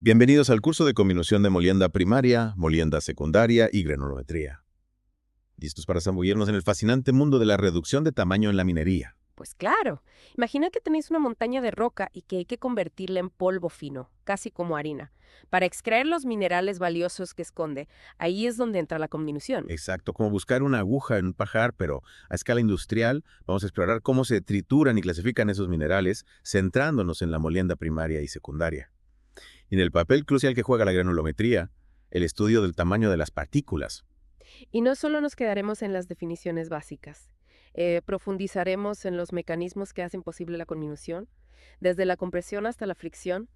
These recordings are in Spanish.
Bienvenidos al curso de combinación de molienda primaria, molienda secundaria y granulometría. ¿Listos para zambullirnos en el fascinante mundo de la reducción de tamaño en la minería? Pues claro, imagina que tenéis una montaña de roca y que hay que convertirla en polvo fino, casi como harina, para extraer los minerales valiosos que esconde. Ahí es donde entra la combinación. Exacto, como buscar una aguja en un pajar, pero a escala industrial. Vamos a explorar cómo se trituran y clasifican esos minerales, centrándonos en la molienda primaria y secundaria. Y en el papel crucial que juega la granulometría, el estudio del tamaño de las partículas. Y no solo nos quedaremos en las definiciones básicas, profundizaremos en los mecanismos que hacen posible la combinación, desde la compresión hasta la fricción.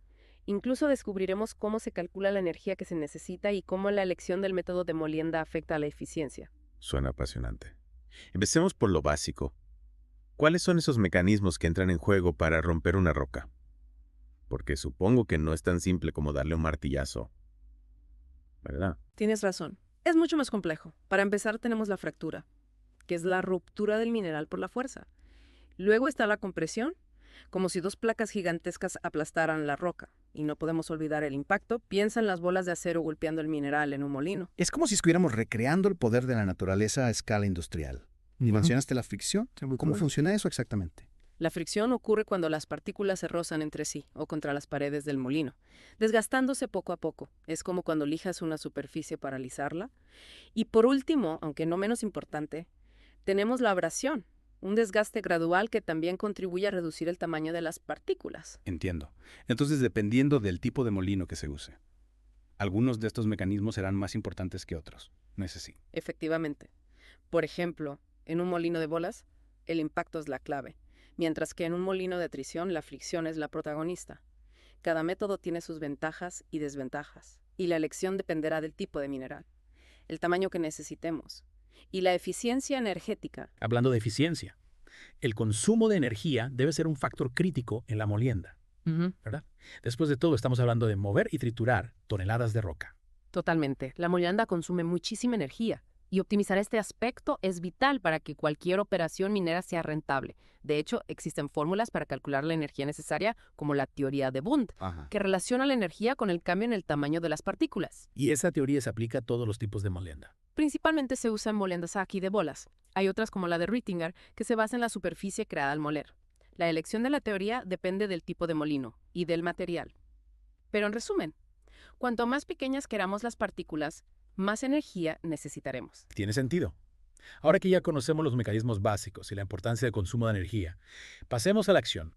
Incluso descubriremos cómo se calcula la energía que se necesita y cómo la elección del método de molienda afecta a la eficiencia. Suena apasionante. Empecemos por lo básico. ¿Cuáles son esos mecanismos que entran en juego para romper una roca? Porque supongo que no es tan simple como darle un martillazo, ¿verdad? Tienes razón. Es mucho más complejo. Para empezar tenemos la fractura, que es la ruptura del mineral por la fuerza. Luego está la compresión, como si dos placas gigantescas aplastaran la roca. Y no podemos olvidar el impacto. Piensa en las bolas de acero golpeando el mineral en un molino. Es como si estuviéramos recreando el poder de la naturaleza a escala industrial. ¿Y mencionaste la fricción? ¿Cómo funciona eso exactamente? La fricción ocurre cuando las partículas se rozan entre sí o contra las paredes del molino, desgastándose poco a poco. Es como cuando lijas una superficie para alisarla. Y por último, aunque no menos importante, tenemos la abrasión, un desgaste gradual que también contribuye a reducir el tamaño de las partículas. Entiendo. Entonces, dependiendo del tipo de molino que se use, algunos de estos mecanismos serán más importantes que otros. ¿No es así? Efectivamente. Por ejemplo, en un molino de bolas, el impacto es la clave, mientras que en un molino de trisión la fricción es la protagonista. Cada método tiene sus ventajas y desventajas, y la elección dependerá del tipo de mineral, el tamaño que necesitemos, y la eficiencia energética. Hablando de eficiencia, el consumo de energía debe ser un factor crítico en la molienda, ¿verdad? Después de todo, estamos hablando de mover y triturar toneladas de roca. Totalmente. La molienda consume muchísima energía y optimizar este aspecto es vital para que cualquier operación minera sea rentable. De hecho, existen fórmulas para calcular la energía necesaria, como la teoría de Bund, que relaciona la energía con el cambio en el tamaño de las partículas. Y esa teoría se aplica a todos los tipos de molienda. Principalmente se usa en moliendas Sacchi de bolas. Hay otras como la de Rittinger, que se basa en la superficie creada al moler. La elección de la teoría depende del tipo de molino y del material. Pero en resumen, cuanto más pequeñas queramos las partículas, más energía necesitaremos. Tiene sentido. Ahora que ya conocemos los mecanismos básicos y la importancia del consumo de energía, pasemos a la acción.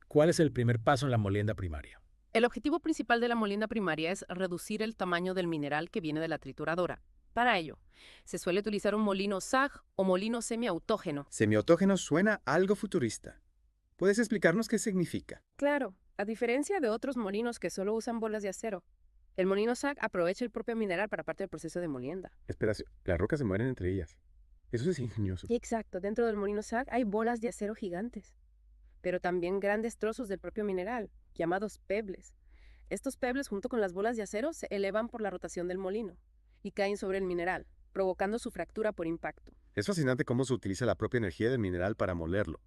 ¿Cuál es el primer paso en la molienda primaria? El objetivo principal de la molienda primaria es reducir el tamaño del mineral que viene de la trituradora. Para ello, se suele utilizar un molino SAG o molino semiautógeno. Semiautógeno suena algo futurista. ¿Puedes explicarnos qué significa? Claro, a diferencia de otros molinos que solo usan bolas de acero, el molino SAG aprovecha el propio mineral para parte del proceso de molienda. Espera, las rocas se mueren entre ellas. Eso es ingenioso. Exacto, dentro del molino SAG hay bolas de acero gigantes, pero también grandes trozos del propio mineral, llamados pebles. Estos pebles, junto con las bolas de acero, se elevan por la rotación del molino y caen sobre el mineral, provocando su fractura por impacto. Es fascinante cómo se utiliza la propia energía del mineral para molerlo.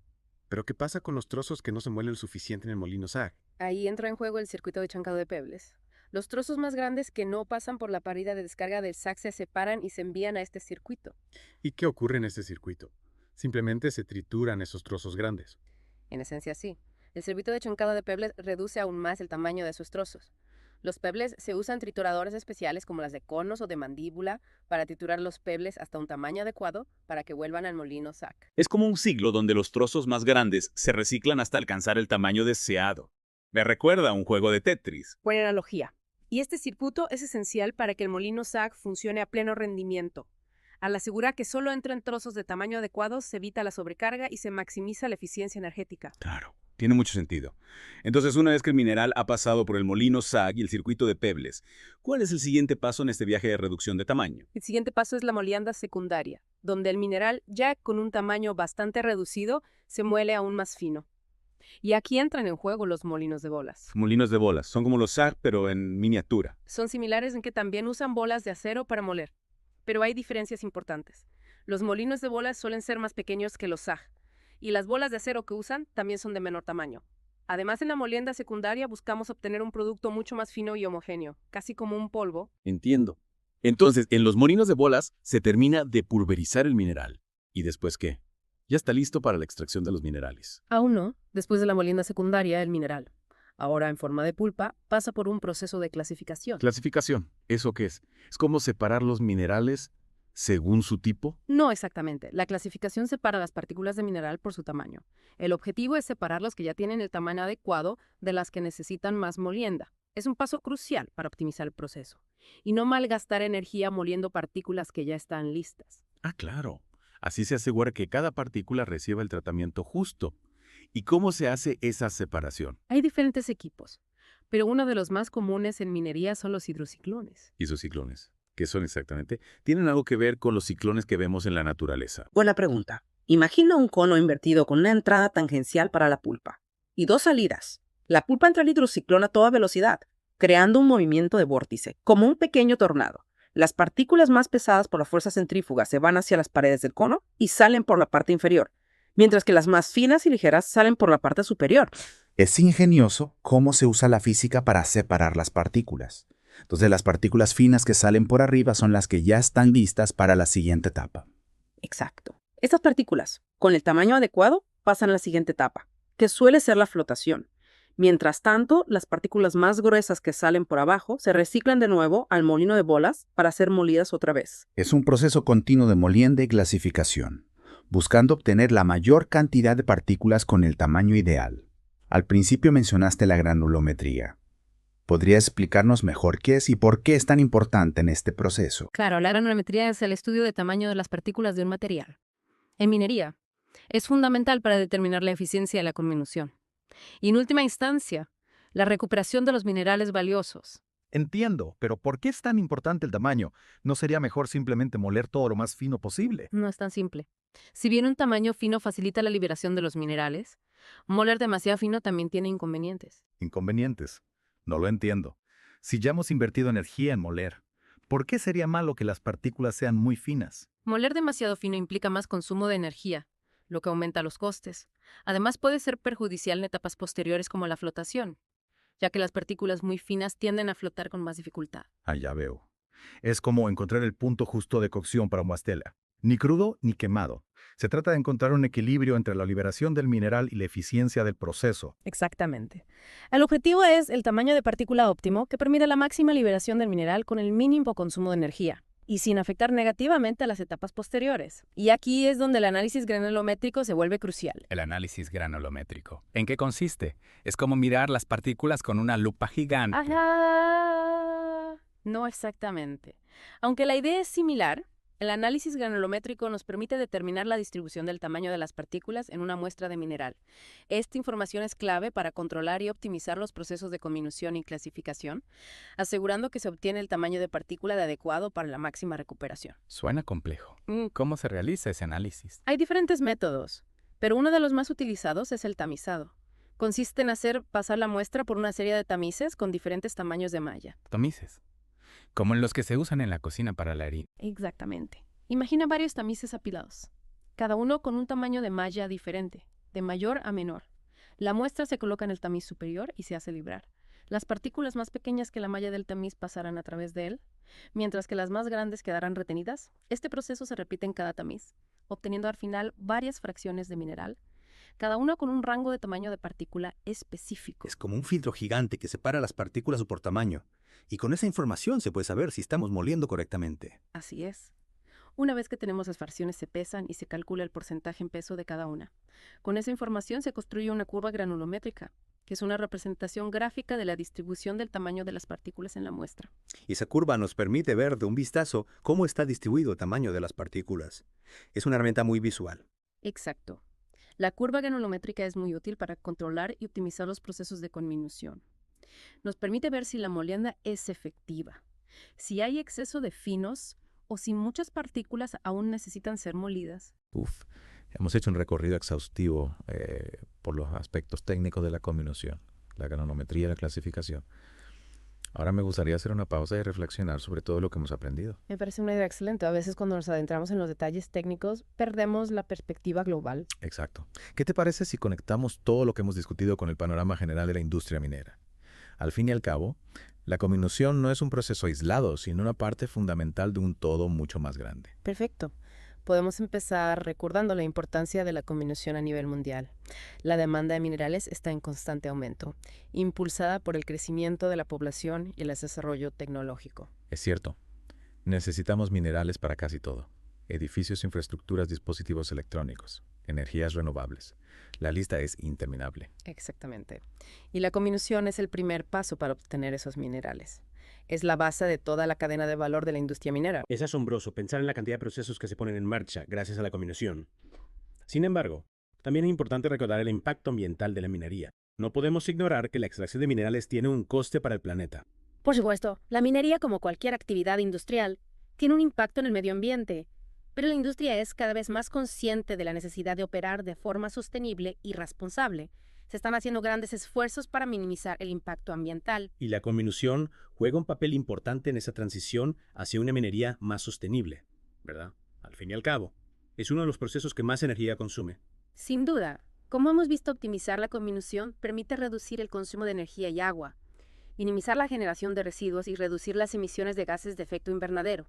Pero ¿qué pasa con los trozos que no se muelen lo suficiente en el molino SAG? Ahí entra en juego el circuito de chancado de pebles. Los trozos más grandes que no pasan por la parrilla de descarga del SAG se separan y se envían a este circuito. ¿Y qué ocurre en este circuito? Simplemente se trituran esos trozos grandes. En esencia, sí. El circuito de chancado de pebles reduce aún más el tamaño de esos trozos. Los pebles se usan trituradores especiales como las de conos o de mandíbula para triturar los pebles hasta un tamaño adecuado para que vuelvan al molino SAG. Es como un ciclo donde los trozos más grandes se reciclan hasta alcanzar el tamaño deseado. Me recuerda a un juego de Tetris. Buena analogía. Y este circuito es esencial para que el molino SAG funcione a pleno rendimiento. Al asegurar que solo entran trozos de tamaño adecuado, se evita la sobrecarga y se maximiza la eficiencia energética. Claro, tiene mucho sentido. Entonces, una vez que el mineral ha pasado por el molino SAG y el circuito de pebles, ¿cuál es el siguiente paso en este viaje de reducción de tamaño? El siguiente paso es la molienda secundaria, donde el mineral, ya con un tamaño bastante reducido, se muele aún más fino. Y aquí entran en juego los molinos de bolas. Molinos de bolas, son como los SAG, pero en miniatura. Son similares en que también usan bolas de acero para moler, pero hay diferencias importantes. Los molinos de bolas suelen ser más pequeños que los SAG, y las bolas de acero que usan también son de menor tamaño. Además, en la molienda secundaria buscamos obtener un producto mucho más fino y homogéneo, casi como un polvo. Entiendo. Entonces, en los molinos de bolas se termina de pulverizar el mineral. ¿Y después qué? Ya está listo para la extracción de los minerales. Aún no, después de la molienda secundaria, el mineral, ahora en forma de pulpa, pasa por un proceso de clasificación. Clasificación. ¿Eso qué es? ¿Es como separar los minerales según su tipo? No exactamente. La clasificación separa las partículas de mineral por su tamaño. El objetivo es separar las que ya tienen el tamaño adecuado de las que necesitan más molienda. Es un paso crucial para optimizar el proceso. Y no malgastar energía moliendo partículas que ya están listas. Ah, claro. Así se asegura que cada partícula reciba el tratamiento justo. ¿Y cómo se hace esa separación? Hay diferentes equipos, pero uno de los más comunes en minería son los hidrociclones. ¿Y sus ciclones? ¿Qué son exactamente? ¿Tienen algo que ver con los ciclones que vemos en la naturaleza? Buena pregunta. Imagina un cono invertido con una entrada tangencial para la pulpa y 2 salidas. La pulpa entra al hidrociclón a toda velocidad, creando un movimiento de vórtice, como un pequeño tornado. Las partículas más pesadas por la fuerza centrífuga se van hacia las paredes del cono y salen por la parte inferior, mientras que las más finas y ligeras salen por la parte superior. Es ingenioso cómo se usa la física para separar las partículas. Entonces las partículas finas que salen por arriba son las que ya están listas para la siguiente etapa. Exacto. Estas partículas, con el tamaño adecuado, pasan a la siguiente etapa, que suele ser la flotación. Mientras tanto, las partículas más gruesas que salen por abajo se reciclan de nuevo al molino de bolas para ser molidas otra vez. Es un proceso continuo de molienda y clasificación, buscando obtener la mayor cantidad de partículas con el tamaño ideal. Al principio mencionaste la granulometría. ¿Podrías explicarnos mejor qué es y por qué es tan importante en este proceso? Claro, la granulometría es el estudio de tamaño de las partículas de un material. En minería, es fundamental para determinar la eficiencia de la conminución. Y en última instancia, la recuperación de los minerales valiosos. Entiendo, pero ¿por qué es tan importante el tamaño? ¿No sería mejor simplemente moler todo lo más fino posible? No es tan simple. Si bien un tamaño fino facilita la liberación de los minerales, moler demasiado fino también tiene inconvenientes. Inconvenientes. No lo entiendo. Si ya hemos invertido energía en moler, ¿por qué sería malo que las partículas sean muy finas? Moler demasiado fino implica más consumo de energía, lo que aumenta los costes. Además, puede ser perjudicial en etapas posteriores como la flotación, ya que las partículas muy finas tienden a flotar con más dificultad. Ah, ya veo. Es como encontrar el punto justo de cocción para una stella. Ni crudo ni quemado. Se trata de encontrar un equilibrio entre la liberación del mineral y la eficiencia del proceso. Exactamente. El objetivo es el tamaño de partícula óptimo que permite la máxima liberación del mineral con el mínimo consumo de energía y sin afectar negativamente a las etapas posteriores. Y aquí es donde el análisis granulométrico se vuelve crucial. El análisis granulométrico. ¿En qué consiste? Es como mirar las partículas con una lupa gigante. ¡Ajá! No exactamente. Aunque la idea es similar, el análisis granulométrico nos permite determinar la distribución del tamaño de las partículas en una muestra de mineral. Esta información es clave para controlar y optimizar los procesos de conminución y clasificación, asegurando que se obtiene el tamaño de partícula de adecuado para la máxima recuperación. Suena complejo. ¿Cómo se realiza ese análisis? Hay diferentes métodos, pero uno de los más utilizados es el tamizado. Consiste en hacer pasar la muestra por una serie de tamices con diferentes tamaños de malla. Tamices. Como en los que se usan en la cocina para la harina. Exactamente. Imagina varios tamices apilados, cada uno con un tamaño de malla diferente, de mayor a menor. La muestra se coloca en el tamiz superior y se hace librar. Las partículas más pequeñas que la malla del tamiz pasarán a través de él, mientras que las más grandes quedarán retenidas. Este proceso se repite en cada tamiz, obteniendo al final varias fracciones de mineral, cada uno con un rango de tamaño de partícula específico. Es como un filtro gigante que separa las partículas por tamaño. Y con esa información se puede saber si estamos moliendo correctamente. Así es. Una vez que tenemos las fracciones se pesan y se calcula el porcentaje en peso de cada una. Con esa información se construye una curva granulométrica, que es una representación gráfica de la distribución del tamaño de las partículas en la muestra. Y esa curva nos permite ver de un vistazo cómo está distribuido el tamaño de las partículas. Es una herramienta muy visual. Exacto. La curva granulométrica es muy útil para controlar y optimizar los procesos de conminución. Nos permite ver si la molienda es efectiva, si hay exceso de finos o si muchas partículas aún necesitan ser molidas. Hemos hecho un recorrido exhaustivo por los aspectos técnicos de la conminución, la granulometría y la clasificación. Ahora me gustaría hacer una pausa y reflexionar sobre todo lo que hemos aprendido. Me parece una idea excelente. A veces cuando nos adentramos en los detalles técnicos, perdemos la perspectiva global. Exacto. ¿Qué te parece si conectamos todo lo que hemos discutido con el panorama general de la industria minera? Al fin y al cabo, la comminución no es un proceso aislado, sino una parte fundamental de un todo mucho más grande. Perfecto. Podemos empezar recordando la importancia de la comminución a nivel mundial. La demanda de minerales está en constante aumento, impulsada por el crecimiento de la población y el desarrollo tecnológico. Es cierto. Necesitamos minerales para casi todo. Edificios, infraestructuras, dispositivos electrónicos, energías renovables. La lista es interminable. Exactamente. Y la comminución es el primer paso para obtener esos minerales. Es la base de toda la cadena de valor de la industria minera. Es asombroso pensar en la cantidad de procesos que se ponen en marcha gracias a la comminución. Sin embargo, también es importante recordar el impacto ambiental de la minería. No podemos ignorar que la extracción de minerales tiene un coste para el planeta. Por supuesto, la minería, como cualquier actividad industrial, tiene un impacto en el medio ambiente, pero la industria es cada vez más consciente de la necesidad de operar de forma sostenible y responsable. Se están haciendo grandes esfuerzos para minimizar el impacto ambiental. Y la comminución juega un papel importante en esa transición hacia una minería más sostenible, ¿verdad? Al fin y al cabo, es uno de los procesos que más energía consume. Sin duda, como hemos visto, optimizar la comminución permite reducir el consumo de energía y agua, minimizar la generación de residuos y reducir las emisiones de gases de efecto invernadero.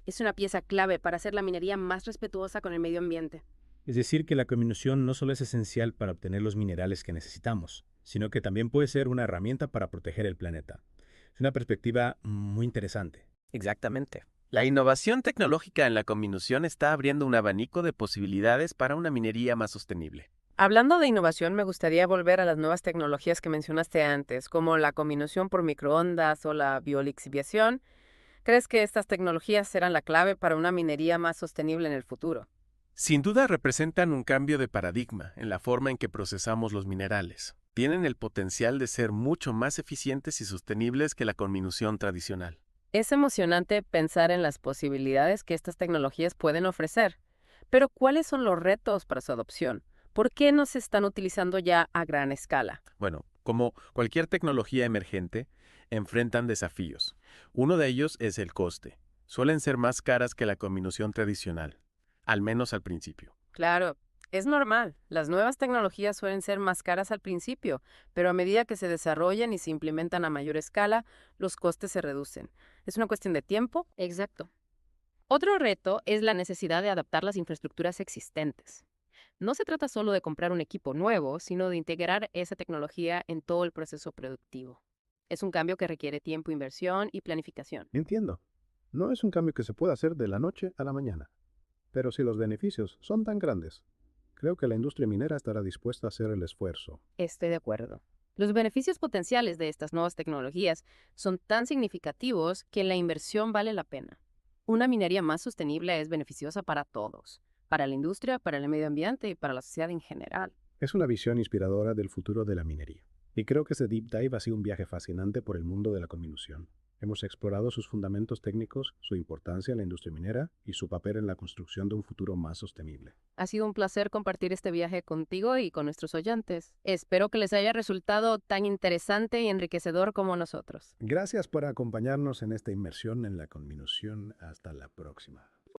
Es una pieza clave para hacer la minería más respetuosa con el medio ambiente. Es decir, que la comminución no solo es esencial para obtener los minerales que necesitamos, sino que también puede ser una herramienta para proteger el planeta. Es una perspectiva muy interesante. Exactamente. La innovación tecnológica en la comminución está abriendo un abanico de posibilidades para una minería más sostenible. Hablando de innovación, me gustaría volver a las nuevas tecnologías que mencionaste antes, como la comminución por microondas o la biolixiviación. ¿Crees que estas tecnologías serán la clave para una minería más sostenible en el futuro? Sin duda representan un cambio de paradigma en la forma en que procesamos los minerales. Tienen el potencial de ser mucho más eficientes y sostenibles que la comminución tradicional. Es emocionante pensar en las posibilidades que estas tecnologías pueden ofrecer. Pero ¿cuáles son los retos para su adopción? ¿Por qué no se están utilizando ya a gran escala? Bueno, como cualquier tecnología emergente, enfrentan desafíos. Uno de ellos es el coste. Suelen ser más caras que la comminución tradicional, al menos al principio. Claro, es normal. Las nuevas tecnologías suelen ser más caras al principio, pero a medida que se desarrollan y se implementan a mayor escala, los costes se reducen. Es una cuestión de tiempo. Exacto. Otro reto es la necesidad de adaptar las infraestructuras existentes. No se trata solo de comprar un equipo nuevo, sino de integrar esa tecnología en todo el proceso productivo. Es un cambio que requiere tiempo, inversión y planificación. Entiendo. No es un cambio que se pueda hacer de la noche a la mañana. Pero si los beneficios son tan grandes, creo que la industria minera estará dispuesta a hacer el esfuerzo. Estoy de acuerdo. Los beneficios potenciales de estas nuevas tecnologías son tan significativos que la inversión vale la pena. Una minería más sostenible es beneficiosa para todos, para la industria, para el medio ambiente y para la sociedad en general. Es una visión inspiradora del futuro de la minería. Y creo que este deep dive ha sido un viaje fascinante por el mundo de la comminución. Hemos explorado sus fundamentos técnicos, su importancia en la industria minera y su papel en la construcción de un futuro más sostenible. Ha sido un placer compartir este viaje contigo y con nuestros oyentes. Espero que les haya resultado tan interesante y enriquecedor como nosotros. Gracias por acompañarnos en esta inmersión en la comminución. Hasta la próxima.